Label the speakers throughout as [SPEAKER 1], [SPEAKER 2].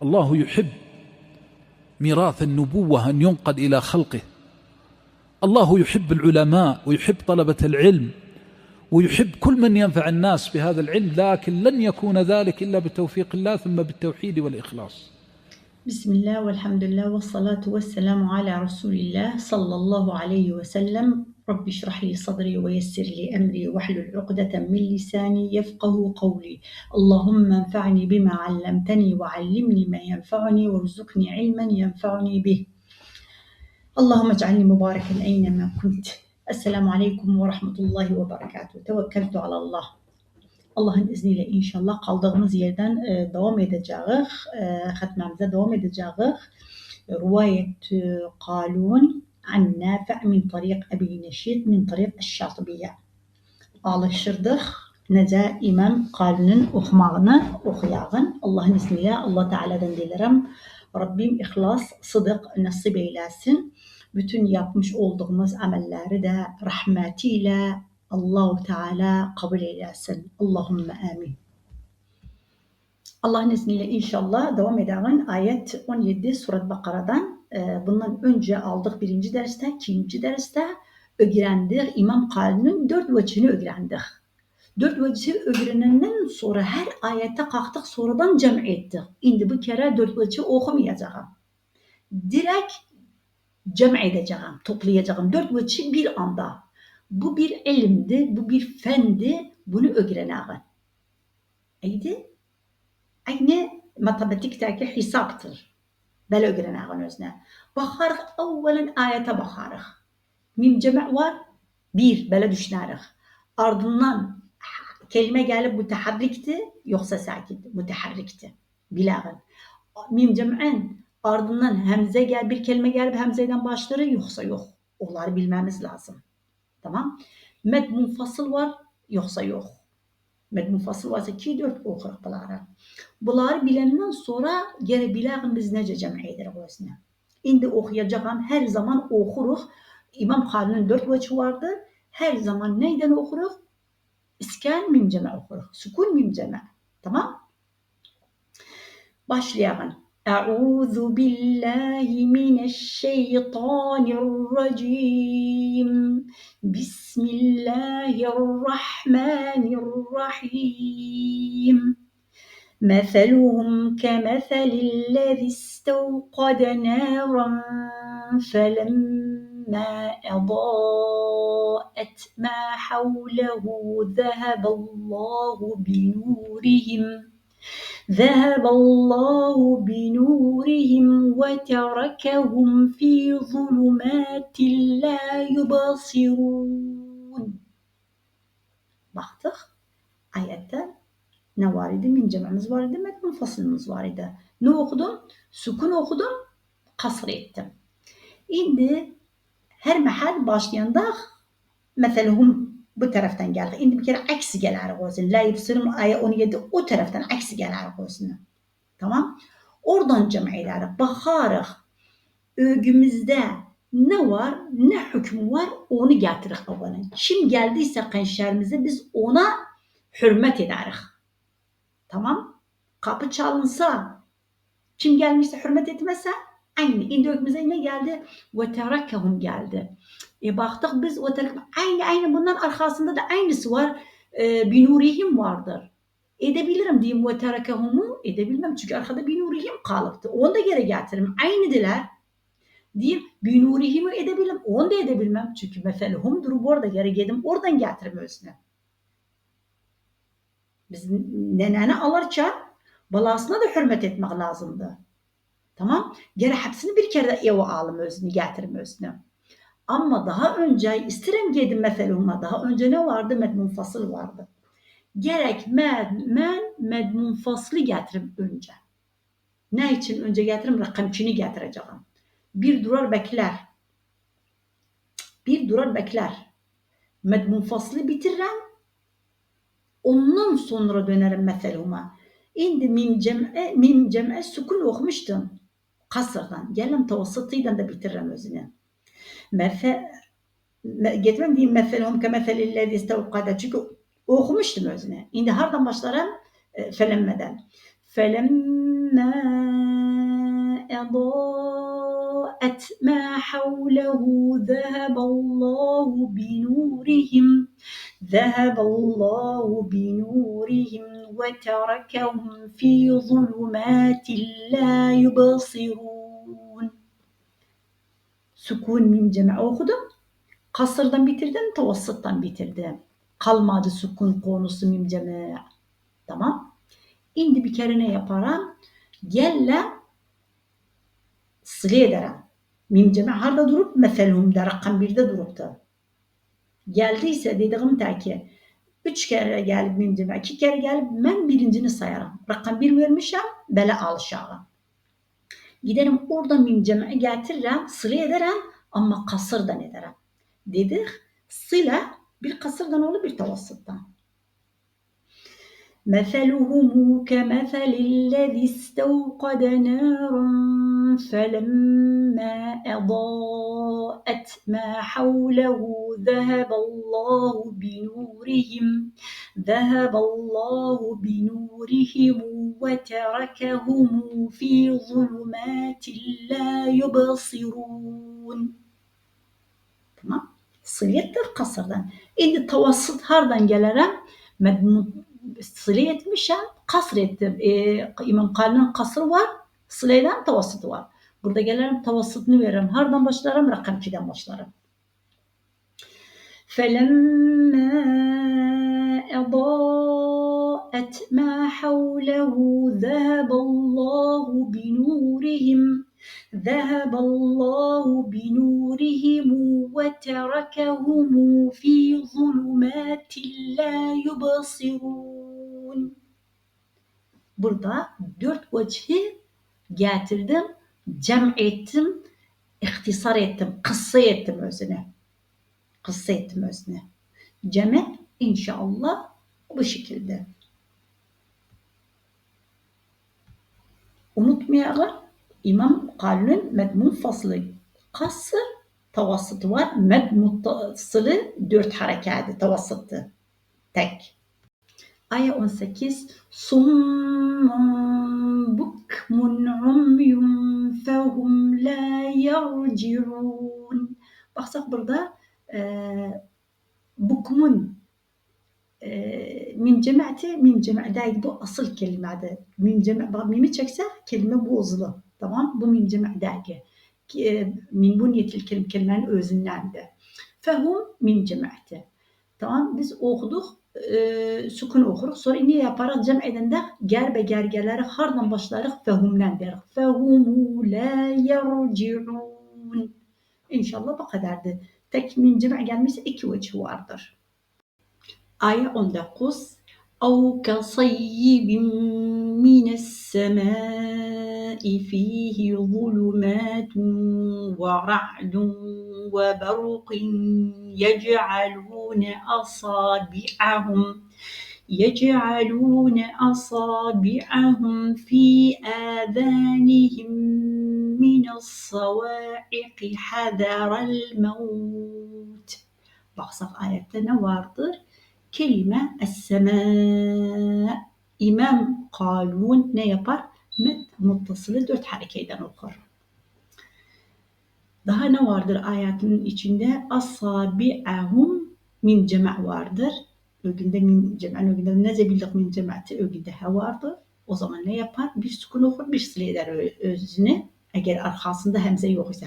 [SPEAKER 1] الله يحب ميراث النبوة أن ينقل إلى خلقه. الله يحب العلماء ويحب طلبة العلم ويحب كل من ينفع الناس بهذا العلم، لكن لن يكون ذلك إلا بتوفيق الله ثم بالتوحيد والإخلاص.
[SPEAKER 2] بسم الله والحمد لله والصلاة والسلام على رسول الله صلى الله عليه وسلم. رب اشرح لي صدري ويسر لي أمري واحلل عقدة من لساني يفقه قولي. اللهم انفعني بما علمتني وعلمني ما ينفعني وارزقني علما ينفعني به. اللهم اجعلني مباركا أينما كنت. السلام عليكم ورحمة الله وبركاته. توكلت على الله. Allah'ın izniyle inşallah kaldığımız yerden devam edeceğiz. Hatmamıza devam edeceğiz. Rivayet Kalun an Nafi' min tariq Ebi Neşid min tariq Eş-Şatibiye. Alışırdık nece İmam Kalun'un okumağını okuyağın. Allah'ın izniyle Allah Teala'dan dilerim. Rabbim ihlas, sıdık nasip eylesin. Bütün yapmış olduğumuz amelleri de rahmetiyle Allah-u Teala kabul eylesin. Allahümme amin. Allah'ın izniyle inşallah devam edelim. Ayet 17 Surat Bakara'dan. Bundan önce aldık birinci derste, ikinci derste öğrendik. İmam Kalun'un 4 vecihini öğrendik. 4 vecihi öğrenenden sonra her ayette kalktık, sonradan cem ettik. Şimdi bu kere 4 vecihi okumayacağım. Direkt cem edeceğim, toplayacağım. 4 vecihi bir anda. Bu bir ilimdi, bu bir fendi, bunu öğrenelim. Eydi? Aynı matematikteki hesaptır. Böyle öğrenelim özne. Bakarız, evvelen ayete bakarız. Mim cema var, bir, böyle düşünürüz. Ardından kelime gelip müteharrikti, yoksa sakit, müteharrikti. Bilağın. Mim cem'en, ardından hemze gel, bir kelime gelip hemzeden başları, yoksa yok. Onları bilmemiz lazım. Tamam. Med munfasıl var, yoksa yok. Med munfasıl varsa 2-4 okuruz bunları. Bunları bilenden sonra geri bilağın biz nece cem ederiz özne. Şimdi okuyacağım, her zaman okuruz. İmam Kalun'un 4 vecih vardı. Her zaman neyden okuruz? İskan mim ceme okuruz. Sukun mim ceme. Tamam. Başlayalım. Eûzu billahi mineşşeytanirracim. Bismillahirrahmanirrahim. مثلهم كمثل الذي استوقد نارا فلما أضاءت ما حوله ذهب الله بنورهم وتركهم في ظلمات لا يبصرون. Baktık ayette ne var idi? Min cem'imiz var idi, med munfasılımız var idi. Ne okudum? Sukun okudum, kasr ettim. Şimdi her mahal başlayanda meselhum bu taraftan geldi. Şimdi bir kere aksi gelir olsun. La yubsirun ayet 17 o taraftan aksi gelir olsun. Tamam? Oradan cem'iler bakarız. Ögümüzde ne var, ne hükmü var onu getirir babanın. Kim geldiyse kanşerimize biz ona hürmet ederiz. Tamam. Kapı çalınsa, kim gelmişse hürmet etmezse aynı. İndi ökümüze ne geldi? Ve terakehum geldi. Baktık biz o aynı bundan arkasında da aynısı var. Binurihim vardır. Edebilirim diyeyim ve terakehum'u edebilmem. Çünkü arkada binurihim kalıptı. Onu da geri getiririm. Aynı diler. Diyeyim binurihim'i edebilirim. Onu da edebilmem. Çünkü mefelhumdur. Bu arada geri geldim. Oradan getiririm özüne. Biz neneni alırken balasına da hürmet etmek lazımdı. Tamam. Geri hepsini bir kere de eve alım özünü getirim özünü. Ama daha önce istirem gedim meseluma. Daha önce ne vardı? Med munfasıl vardı. Gerek med munfaslı getirim önce. Ne için önce getirim? Rakamçını getireceğim. Bir durar bekler. Med munfaslı bitiririm. Ondan sonra dönerim meseluma. Şimdi mim cem'e sukun okumuştum. Kasırdan. Gelin tavasıtıyla da bitiririm özünü. Getirmem diyeyim meselhum kemeselillezi istevkada. Çünkü okumuştum özüne. Şimdi hardan başlarım? Felemmeden. Felemme أضاءت ما حوله ذهب الله بنورهم وتركهم في ظلمات لا يبصرون. Sükun mim cemi okudum. Kasırdan bitirdim, tavassıttan bitirdim. Kalmadı sükun konusu mim cemi. Tamam. Şimdi bir kere ne yaparım? Gelle sıle ederim. Mim cemi harda durup meselhumda rakam 1'de duruptu. Geldiyse dediğim ta ki 3 kere gelip mim cemi, 2 kere gelip ben birincini sayarım. Rakam 1 vermişim, böyle alışağım. Giderim orada mim cemi getiririm, sıle ederim ama kasırdan ederim. Dedik sıla bir kasırdan olur bir tavassıttan. مثلهم كمثل الذي استوقد نارا فلما أضاءت ما حوله ذهب الله بنورهم وتركهم في ظلمات لا يبصرون. Tamam. Sılettir kasırdan. Şimdi tavassıt hardan gelirim? Sıle etmişim, kasr ettim. İmam Kalın'ın kasrı var, sıleyden tavassıtı var. Burada gelirim tavassıtını veririm. Hardan başlarım? Rakam 2'den başlarım. فَلَمَّا أَضَاءَتْ مَا حَوْلَهُ ذَهَبَ اللَّهُ بِنُورِهِمْ وَتَرَكَهُمْ فِي ظُلُمَاتٍ لَا يُبْصِرُونَ. Burada 4 vecihi getirdim, cem ettim, ihtisar ettim, kıssa ettim özüne. Ceme inşallah bu şekilde. Unutmayalım, İmam Kalın medmun faslı kasır tavassıtı var. Medmuttasılı 4 harekatı tavassıtı. Tek. Ayet 18. Summun bukmun umyun fehum la yarciun. Baksak burada bukmun mim cema'daydı bu asıl kelimede. Mimi çekse kelime bozulu. Tamam? Bu mim cema'daydı. Min bunyetil kelimenin özündendi. Fehum mim cema'ti. Tamam? Biz okuduk. Sükun okuruk. Sonra ne yaparız? Cem edende gergeleri hardan başlarız fehumden deriz. Fehumu la yarci'un. İnşallah bu kadardı. Tek mim cema gelmişse 2 vecih vardır. Ayet 19. أو كصيب من السماء فيه ظلمات ورعد وبرق يجعلون أصابعهم في آذانهم من الصواعق حذر الموت. Baksak ayette ne vardır? Kelime es-sema. İmam Kalun ne yapar? Muttasılı 4 harekeyden okur. Daha ne vardır ayetin içinde? Asabi'ahum mim cema vardır. Ögünde mim cema, ögünde neze bildik mim cemaati, ögünde he vardır. O zaman ne yapar? Bir sükun okur, bir sıle eder özüne. Eğer arkasında hemze yok ise,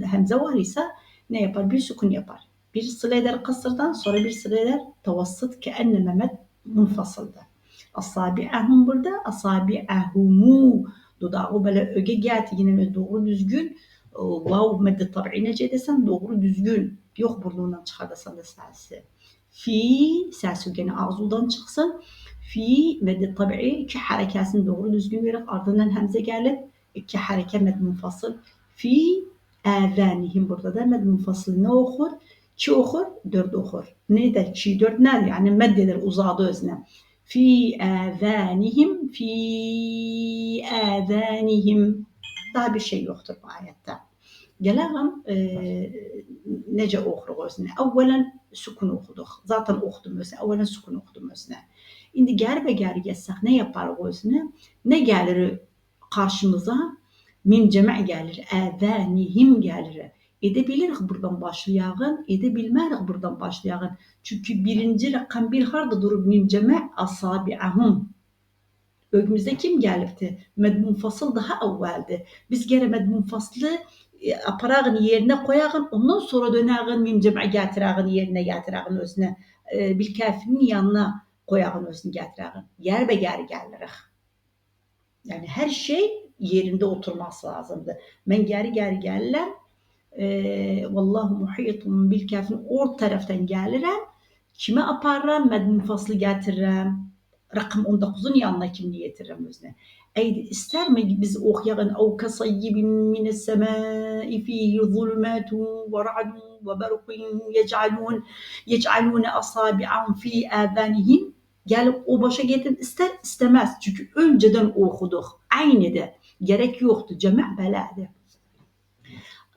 [SPEAKER 2] hemze var ise ne yapar? Bir sükun yapar. Bir sıle eder kasırdan, sonra bir sıle eder tavassıt ki enne Mehmet munfasıldı. Asabi'ahum burada, asabi'ahumu dudağı böyle öge geldi yine doğru düzgün vav medde tabi'i nece desen doğru düzgün yok burnundan çıkardasan da sesi. Fi sesi gene ağzından çıksın. Fi medde tabi'i 2 harekasını doğru düzgün verip ardından hemze gelip 2 hareke med munfasıl. Fi azanihim burada da med munfasıl ne okur? 2 okur, 4 okur. Ne de 2 4 ne? Yani meddeler uzadı özüne. Fi azanihim daha bir şey yoktur bu ayette. Gelelim nece okuruk özüne. Evvelen sükun okuduk. Zaten okudum özüne. Evvelen sükun okudum özüne. Şimdi geri geçsek ne yaparız özüne? Ne gelir karşımıza? Mim cem'i gelir. Edanihim gelir. Edebiliriz buradan başlayağın, edebilmeriz buradan başlayağın. Çünkü birinci rakam bir harda durup mim cem'i asabi'ahum. Ögümüzde kim gelipti? Medmunfasıl daha evveldi. Biz gene medmunfaslı aparağın yerine koyağın, ondan sonra dönağın mim cem'i getirağın yerine getirağın özüne. Bil kafinin yanına koyağın özünü getirağın. Yer be yer gelirik. Yani her şey yerinde oturması lazımdı. Ben geri gelirəm, vallahu muhitun bil kafin or taraftan gelirim. Kime aparıram? Medmun faslı getiririm. Rakam 19'un yanına kimliği getiririm özüne. Eydi ister mi biz okuyalım ev kasayyibin mines semai fihi zulümatun ve ra'dun ve berqun yec'alune asabi'an fi adanihim. Gelip o başa getirin ister istemez. Çünkü önceden okuduk. Aynı de. Gerek yoktu. Cema belâdi.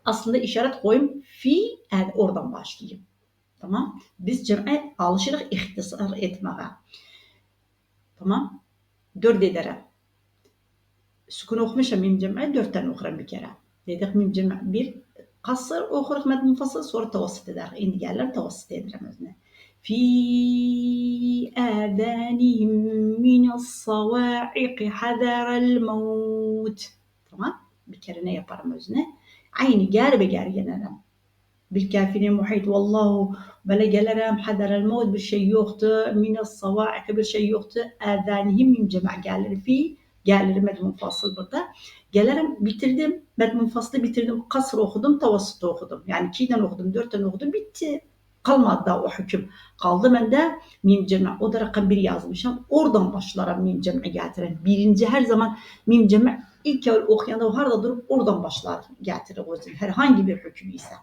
[SPEAKER 2] Aslında işaret koyayım. Fi oradan başlayayım. Tamam. Biz cem'e alışırız ihtisar etmeye. Tamam. 4 ederim. Sükun okumuşam mim cem'e 4 tane okuram bir kere. Dedik mim cem'e bir kasır okuruz med munfasıl sonra tavassit eder. İndi gelir tavassit ederim özüne. في آذانهم من الصواعق حذر الموت. Tamam. Bir kere ne yaparım özüne? Aynı ger be ger gelirim. Bil kafine muhit vallahu böyle gelirim. Haderel mevt bir şey yoktu. Mine savaik bir şey yoktu. Azanihim mim cema gelir fi. Gelirim medmunfasıl burada. Gelirim bitirdim. Medmunfaslı bitirdim. Kasr okudum. Tavassit okudum. Yani 2'den okudum. 4'ten okudum. Bitti. Kalmadı daha o hüküm. Kaldı bende mim cem'i. O da rakam 1 yazmışım. Oradan başlarım mim cem'i getiren. Birinci her zaman mim cem'i ilk evvel okuyanda o harda durup oradan başlar getirir o yüzden. Herhangi bir hüküm ise.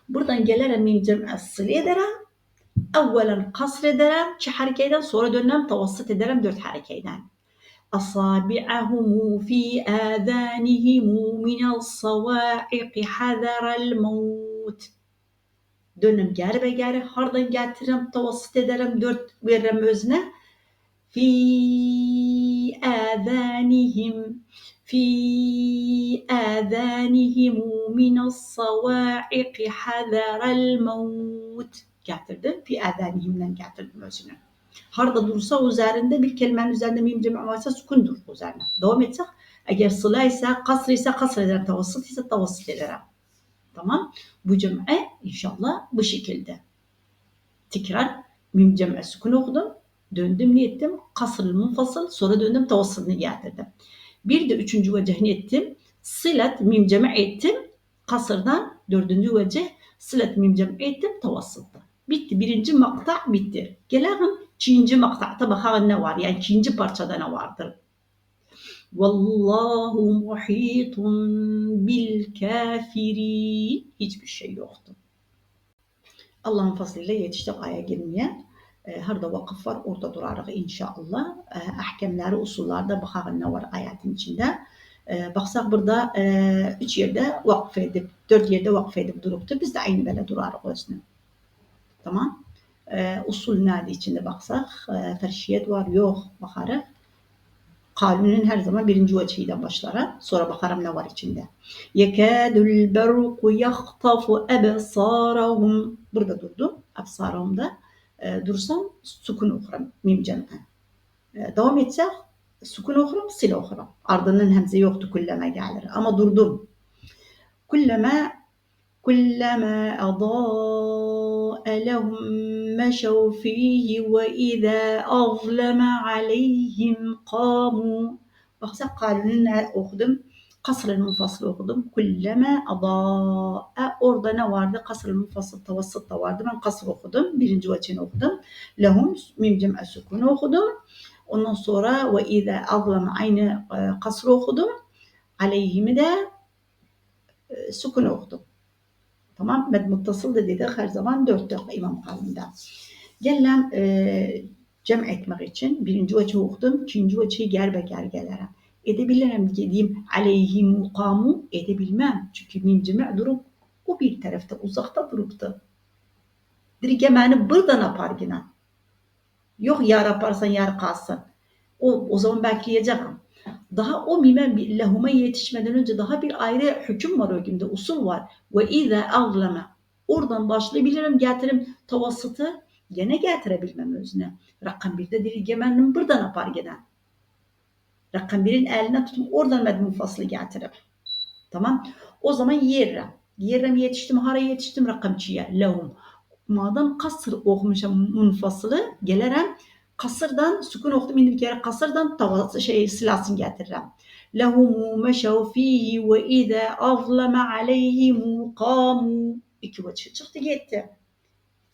[SPEAKER 2] Buradan gelirim mim cem'i sılı ederim. Evvelen kasr ederim. 2 harekeyden sonra dönem tavassit ederim 4 harekeyden. Asabi'ahumu fi âzânihimu minel savâiqi hazarel mevt. Dönüm geri ve geri hardan getiririm, tavassit ederim, 4 veririm özüne. Fi âzânihimu minas savâiqi hazarel mevt. Getirdim, fi âzânihimden getirdim özüne. Harda dursa üzerinde bir kelimenin üzerinde mim cem'i varsa sukundur üzerine. Devam etsek, eğer sıla ise, kasr ise kasr ederim, tavassit ise tavassit ederim. Tamam. Bu cem'e inşallah bu şekilde. Tekrar mim cem'e sükun okudum. Döndüm ne ettim? Kasr-ı munfasıl. Sonra döndüm tavassılını getirdim. Bir de 3. vecihini ettim. Sılat mim cem'e ettim. Kasırdan 4. vecih. Sılat mim cem'e ettim. Tavassılda. Bitti. 1. makta bitti. Gelelim 2. makta bakalım ne var? Yani 2. parçada ne vardır? Vallahu muhitun bil kafirin. Hiçbir şey yoktu. Allah'ın fazlıyla yetiştik aya girmeye. Harda vakıf var orada durarıq inşallah. Ahkemleri, usullarda bakalım ne var ayetin içinde. Baksak burada 3 yerde vakıf edip, 4 yerde vakıf edip duruptu. Biz de aynı böyle durarıq özünü. Tamam. Usul nerede içinde baksak, ferşiyet var yok bakarıq. Kanunun her zaman 1. vecihiyle başlar. Sonra bakarım ne var içinde. Yekâdul berku yahtafu ebsârahum. Burada durdum. Ebsârahum'da dursam sukun okurum. Mim cem'e. Devam etsek sukun okurum, sil okurum. Ardının hemze yoktu kulleme gelir. Ama durdum. Kulleme adâe lehum meşev fîhi ve izâ azleme aleyhim kâmû. Baksak kalünün okudum. Kasr-ı munfasıl okudum. Kulleme adâe. Orada ne vardı? Kasr-ı munfasıl tavassıt da vardı. Ben kasr okudum. 1. vecihini okudum. Lehum mim cem'e sukunu okudum. Ondan sonra ve izâ azleme aynı kasr okudum. Aleyhimi de sukun okudum. Tamam. Med muttasıl da dedik her zaman 4'tür İmam Kalın'da. Gelem cem etmek için 1. vecih okudum. 2. vecihi ger be ger gelirim. Edebilirim dediğim aleyhi mukamu edebilmem. Çünkü mim cemi durup o bir tarafta uzakta duruptu. Dirge beni buradan yapar yine. Yok yar yaparsan yar kalsın. O zaman bekleyeceğim. Daha o mime lehuma yetişmeden önce daha bir ayrı hüküm var o günde, usul var. Ve izâ azleme. Oradan başlayabilirim, getirim tavassıtı gene getirebilmem özüne. Rakam 1'de diri gemenlim buradan apar giden. Rakam 1'in eline tutum oradan med munfasılı getirip. Tamam. O zaman yerrem. Yerrem yetiştim, hara yetiştim rakam 2'ye. Lehum. Madem kasır okumuşam munfasılı gelirim. Kasırdan sükun okudum indi bir kere kasırdan silasını getiririm. Lehumu meşev fihi ve izâ azleme aleyhimu kamu. İki vakit çıktı gitti.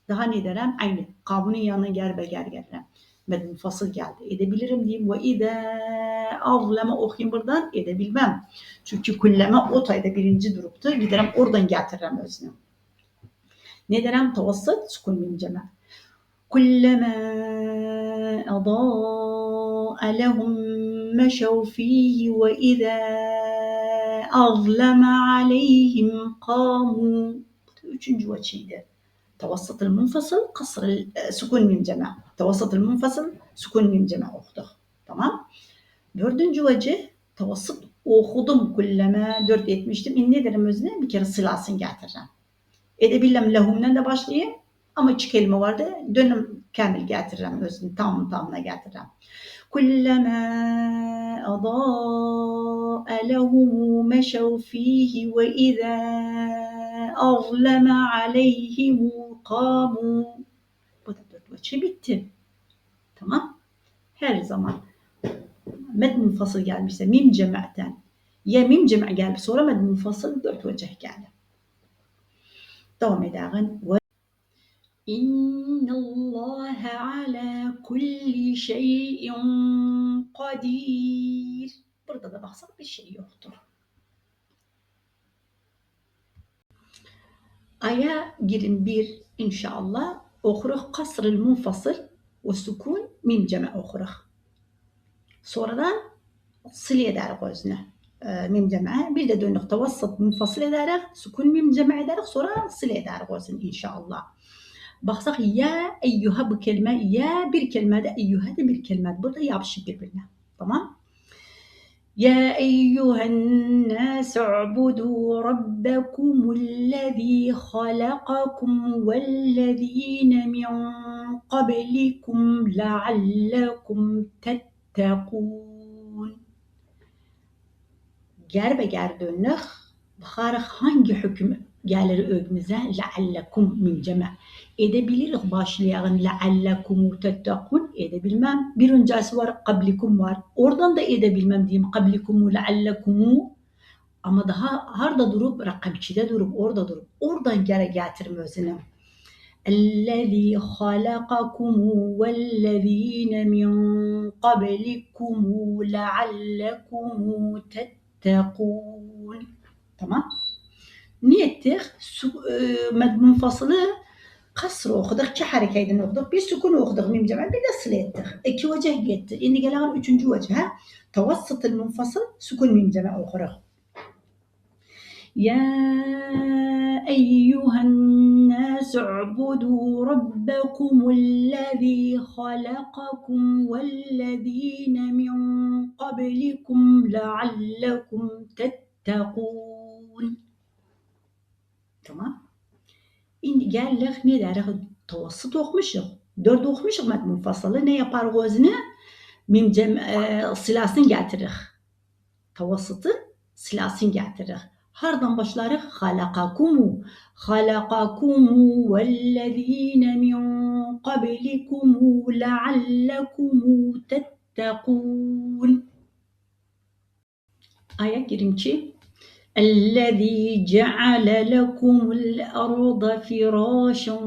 [SPEAKER 2] Daha ne derim? Aynı. Kabunun yanına gelirim. Med fasıl geldi. Edebilirim diyeyim. Ve izâ azleme okuyayım buradan edebilmem. Çünkü kulleme o tayda birinci duruptu. Giderim oradan getiririm özünü. Ne derim? Tavasıt sükun min cema. كلما أضاء لهم مشوا فيه وإذا أظلم عليهم قاموا. Üçüncü vecihdi. Tavassıt-ı munfasıl, sükun mim cema. Tavassıt-ı munfasıl, sükun mim cema okuduk. Tamam. Dördüncü vecih, tavassıt okudum kulleme, 4 etmiştim. Ne derim özüne? Bir kere sılasını getireceğim. Edebilem lehumden de başlayayım. Ama 2 kelime vardı. Dönüm kamil getiririm özünü. Tamına getiririm. Kullama adaa lehumu meşev fihi ve izâ azleme aleyhimu kamu. Bu da 4 vecih bitti. Tamam. Her zaman med munfasıl gelmişse mim cem'ten ya mim cem' geldi sonra med munfasıl 4 vecih geldi. Devam edelim. İnna Allah ala kulli şeyin kadir. Burada da baksak bir şey yoktur. Aya girin bir inşallah okuruk kasrıl munfasıl ve sukun mim ceme okuruk. Sonradan sil ederek özüne. Mim ceme. Bir de dönük tavassıt munfasıl ederek sukun mim ceme ederek sonra sil ederek özüne inşallah. Baksak ya eyyuha bu kelime ya bir kelimede eyyuha da bir kelime. Burada yapışık birbirine. Tamam. Ya eyyuhen nas u'budu rabbakumullezî halakakum vellezîne min qablikum leallekum tettekûn. Ger dönük. Bakarız hangi hüküm gelir önümüze? Leallekum min cema. Edebiliriz başlayan leallekum tettekûn edebilmem. Bir öncesi var qablikum var. Oradan da edebilmem diyeyim. Qablikumu leallekumu. Ama daha harda durup rakam 2'de durup orada durup oradan geri getirme özüne. اَلَّذ۪ي خَلَقَكُمُ وَالَّذ۪ينَ مِنْ قَبْلِكُمُ لَعَلَّكُمُ تَتَّقُونَ. Tamam. Niyettir. Med munfasılı kasr okuduk. 2 harekayden okuduk. Bir sükun okuduk. Mim cemel bir de sıla ettik. 2 vecih gitti. Şimdi gelen 3. vecihe tavassıt-ı munfasıl sükun mim cemel okuruk. Ya eyyuhen nas u'budu rabbakumullezî halakakum vellezîne min qablikum leallekum tettekûn. Tamam. Şimdi geldik ne deriz? Tavassıt okumuşuz. 4 okumuşuz med munfasalı. Ne yapar gözüne? Mim silasını getirir. Tavassıtı silasını getirir. Hardan başlarız? Halakakumu. Halakakumu vellezîne min qablikumu leallekumu tettekûn. Ayet 22. الذي جعل لكم الأرض فراشا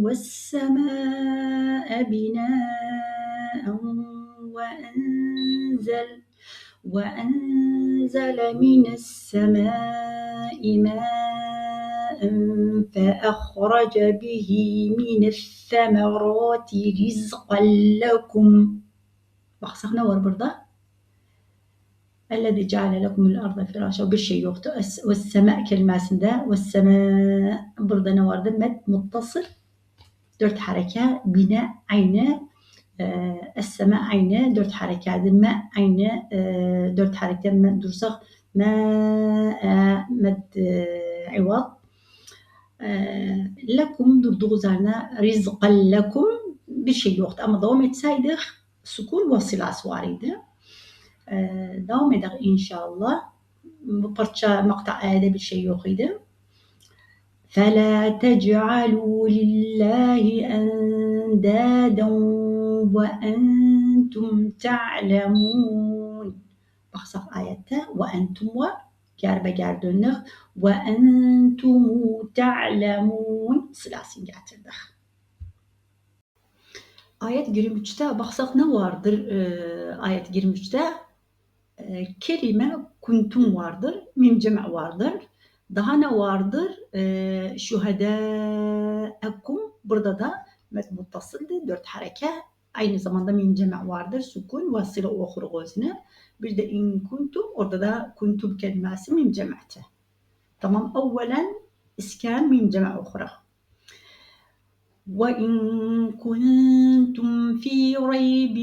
[SPEAKER 2] والسماء بناء وأنزل من السماء ماء فأخرج به من الثمرات رزقا لكم. Baksana var burada. اَلَّذِي جَعَلَ لَكُمُ الْاَرْضَ فِرَاشًا bir şey yoktu. وَالسَّمَاء kelimesinde وَالسَّمَاء burada ne vardı? Med muttasıl 4 hareke bine aynı Es-sema aynı 4 hareketli, me aynı 4 hareketli dursak me med ivat. Lekum durduğu üzerine rizqan lekum bir şey yoktu ama devam etseydik sukun ve silası var idi. Devam eder inşallah. Bu parça maktaada bir şey yok idi. فَلَا تَجْعَلُوا لِلّٰهِ أَنْدَادًا وَأَنْتُمْ تَعْلَمُونَ. Baksak ayette وَأَنْتُمْ ve gerbe dönük وَأَنْتُمُ تَعْلَمُونَ silasını getirdik. Ayet 23'te baksak ne vardır? Ayet 23'te kelime kuntum vardır, mim cema vardır. Daha ne vardır? Şuhedâekum. Burada da med muttasıldı. 4 hareke. Aynı zamanda mim cema vardır. Sukun ve sıla okur gözünü. Bir de in kuntum. Orada da kuntum kelimesi mim cemaati. Tamam. Evvelen iskan mim cema okura. وَإِنْ كُنْتُمْ فِي رَيْبٍ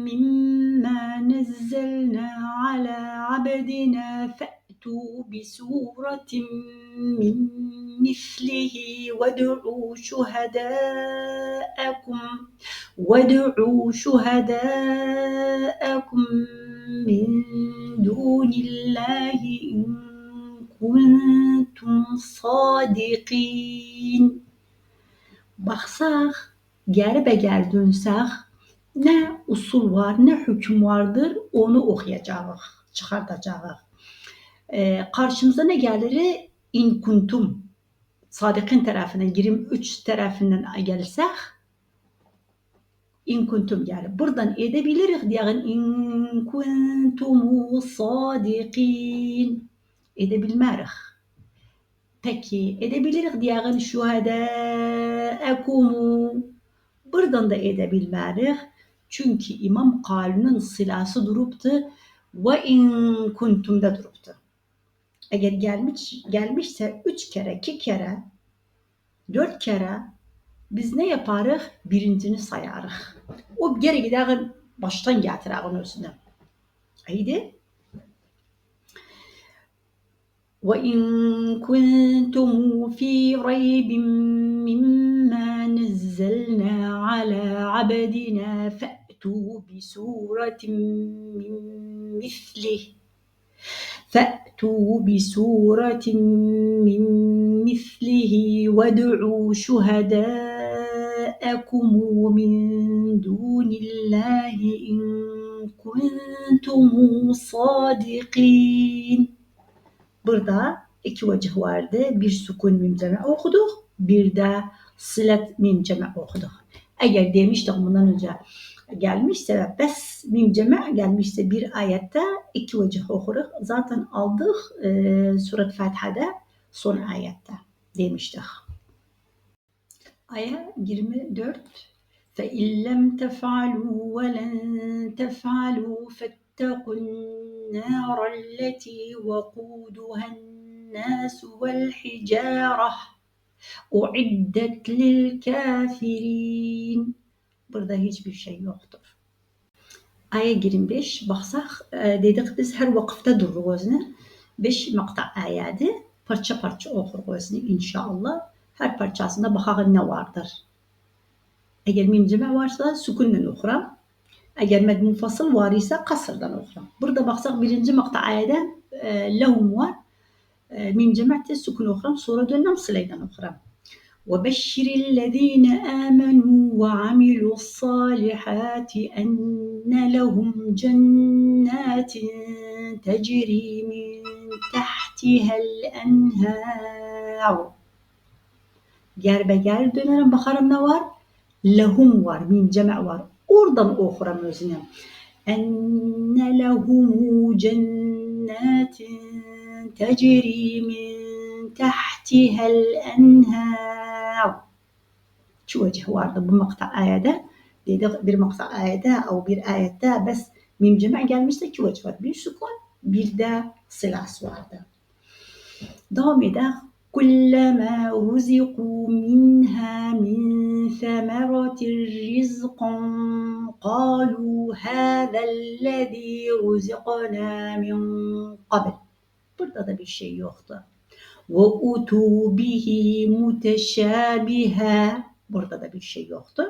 [SPEAKER 2] مِّمَّا نَزَّلْنَا عَلَى عَبْدِنَا فَأْتُوا بِسُورَةٍ مِّن مِّثْلِهِ وَادْعُوا شُهَدَاءَكُم مِّن دُونِ اللَّهِ إِن كُنتُمْ صَادِقِينَ. Baksak, geri dönsek ne usul var ne hüküm vardır onu okuyacağız, çıkartacağız. Karşımıza ne gelir? İn kuntum. Sadıkın tarafından 23 tarafından gelirsek in kuntum gelir. Buradan edebiliriz diyelim in kuntumu sadikin. Edebilmeriz. Peki edebiliriz diyelim şuhedâekumu. Buradan da edebilmeriz. Çünkü İmam Kalun'un silası duruptu ve in kuntum'da duruptu. Eğer gelmişse 3 kere, 2 kere, 4 kere biz ne yaparız? Birincini sayarız. O geri gider baştan getirir üstüne. Haydi. وَإِنْ كُنْتُمْ فِي رَيْبٍ مِّمَّا نَزَّلْنَا عَلَى عَبْدِنَا فَأْتُوا بِسُورَةٍ مِّن مِّثْلِهِ وَادْعُوا شُهَدَاءَكُم مِّن دُونِ اللَّهِ إِن كُنتُمْ صَادِقِينَ. Burada 2 vecih vardı. Bir sukun mim cema okuduk. Bir de sılet mim cema okuduk. Eğer demiştik bundan önce gelmişse bes mim cema gelmişse bir ayette 2 vecih okuruz. Zaten aldık Surat Fatiha'da son ayette demiştik. Ayet 24 فَاِنْ لَمْ تَفْعَلُوا وَلَنْ تَفْعَلُوا فَاتَّقُوا النَّارَ الَّتِي وَقُودُهَا النَّاسُ وَالْحِجَارَةُ اُعِدَّتْ لِلْكَافِرِينَ. Burada hiçbir şey yoktur. Ayet 25 baksak dedik biz her vakıfta dururuz. 5 makta ayeti parça parça okuruz inşallah. Her parçasında bakalım ne vardır. Eğer mim cema varsa sukunla okura. Eğer med munfasıl var ise kasırdan okura. Burada baksak birinci makta ayette lehum var. Mim cema'te sukun okura. Sonra dönem sılaydan okura. وَبَشِّرِ الَّذ۪ينَ آمَنُوا وَعَمِلُوا الصَّالِحَاتِ أَنَّ لَهُمْ جَنَّاتٍ تَجْرِي مِنْ تَحْتِهَا الْأَنْهَارُ. Gel dönerim bakarım ne var? Lehum var, mim cema var. Oradan okuram özüne. Enne lehumu cennetin tecri min tahtihel enhar. Şu vecih vardı bu makta ayette. Dedik bir makta ayette o bir ayette bes mim cema gelmişse iki vecih var. Bir sukun bir de silas vardı. Devam eder. كلما رزقوا منها من ثمرة رزقا قالوا هذا الذي رزقنا من قبل. Burada da bir şey yoktu. وَأُتُوا بِهِ مُتَشَابِهًا. Burada da bir şey yoktu.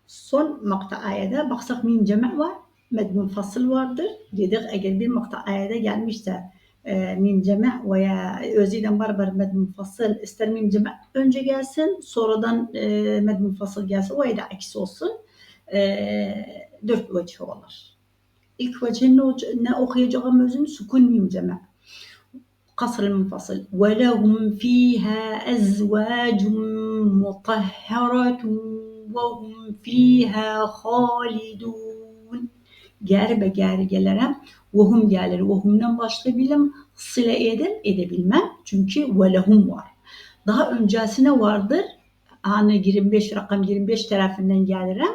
[SPEAKER 2] Son makta ayede baksak mim cema var, med munfasıl vardır. Dedik eğer bir makta ayede gelmişse mim cema veya özüden barbar med munfasıl ister mim cema önce gelsin, sonradan med munfasıl gelsin veya da aksi olsun. Dört vecih olur. İlk vecih ne okuyacağım özün sukun mim cema. قصر المنفصل ولهم فيها أزواج مطهرة وهم فيها خالدون. Geri be geri gelirim. Vahum gelir. Vahumdan başlayabilirim. Sıla edebilmem. Çünkü velehum var. Daha öncesine vardır. Hani 25 rakam 25 tarafından gelirim.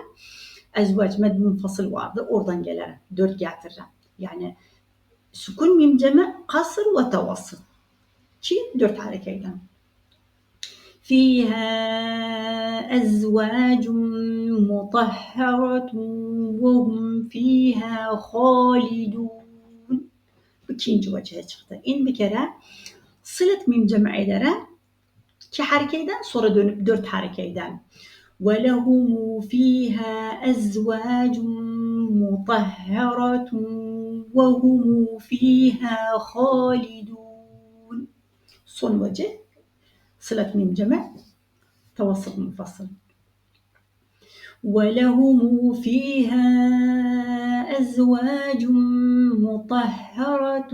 [SPEAKER 2] Ezvac med munfasıl vardır. Oradan gelirim. 4 getiririm. Yani sukun mim cema kasr ve tevassıt. Ki 4 harekeyden. فيها أزواج مطهرة وهم فيها خالدون. İkinci vecihe çıktı. Bir kere sılet mim cema ederim. 2 harekeyden sonra dönüp 4 harekeyden. وَلَهُمُ فِيهَا أَزْوَاجٌ مُطَهَّرَةٌ وَهُمُ فِيهَا خَالِدُونَ. Son vecih sılet mim cema tevassıt munfasıl. وَلَهُمُ فِيهَا أَزْوَاجٌ مُطَهَّرَةٌ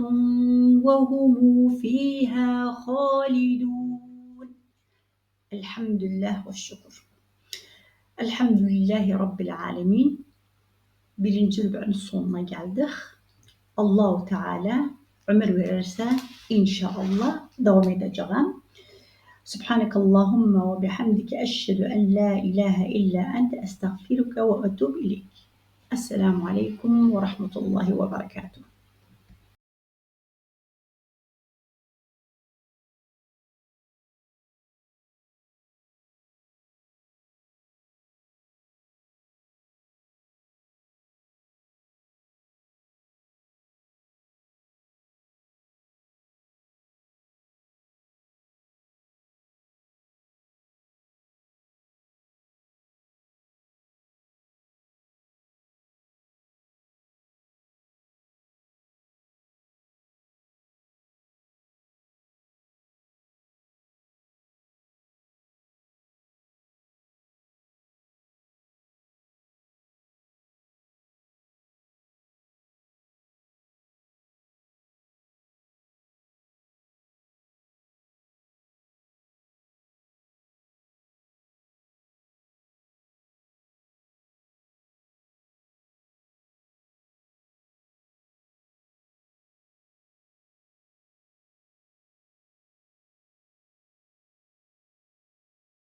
[SPEAKER 2] وَهُمُ فِيهَا خَالِدُونَ. Elhamdülillah ve şükür. Elhamdülillahi Rabbil alemin. Birinci rüb'ün sonuna geldik. Allah-u Teala ömür verirse inşallah devam edeceğim. Subhanakallahumma ve bihamdike eşhedü en la ilahe illa ente estağfiruke ve etûbü ileyk. Esselamu aleyküm ve rahmetullahi ve berekatuhu.